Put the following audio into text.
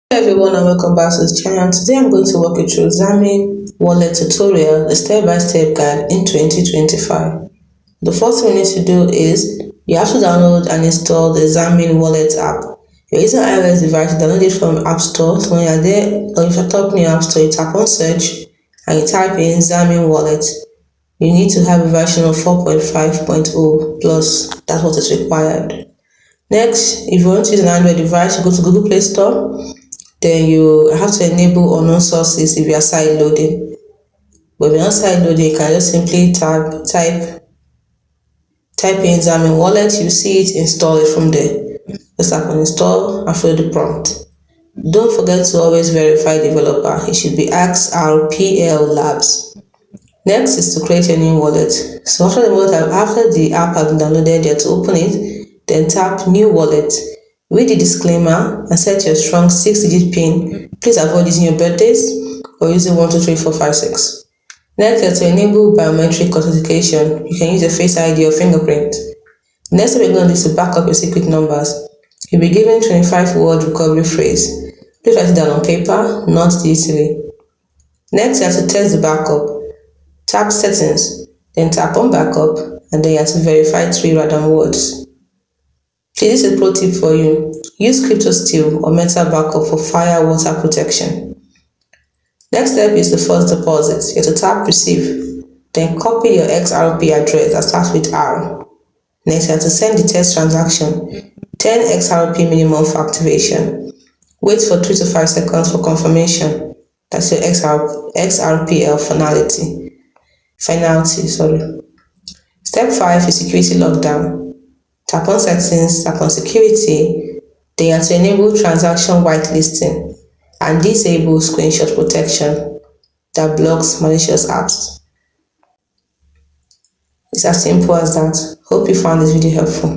Hello everyone and welcome back to the channel. Today I'm going to walk you through Xaman Wallet tutorial, a step-by-step guide in 2025. The first thing we need to do is you have to download and install the Xaman Wallet app. If you're using an iOS device, you download it from App Store. So when you're there, or if you're tapping your App Store, you tap on search and you type in Xaman Wallet. You need to have a version of 4.5.0 plus. That's what is required. Next, if you want to use an Android device, you go to Google Play Store. Then you have to enable unknown sources if you are side loading. But if you're not side loading, you can just simply type in Xaman Wallet. You see it, install it from there. Just tap on install and follow the prompt. Don't forget to always verify developer. It should be XRPL Labs. Next is to create a new wallet. So after the app has been downloaded, you have to open it, then tap new wallet. Read the disclaimer and set your strong 6-digit PIN. Please avoid using your birthdays or using 1, 2, 3, 4, 5, 6. Next, to enable biometric authentication, you can use a Face ID or fingerprint. Next step, you're going to do is to back up your secret numbers. You'll be given 25-word recovery phrase. Please write it down on paper, not digitally. Next, you have to test the backup. Tap Settings, then tap on Backup, and then you have to verify 3 random words. This is a pro tip for you. Use CryptoSteel or Metal Backup for fire water protection. Next step is the first deposit. You have to tap Receive, then copy your XRP address that starts with R. Next, you have to send the test transaction, 10 XRP minimum for activation. Wait for 3 to 5 seconds for confirmation. That's your XRPL finality. Step 5 is security lockdown. Tap on Settings, tap on Security, then you have to enable transaction whitelisting and disable screenshot protection that blocks malicious apps. It's as simple as that. Hope you found this video helpful.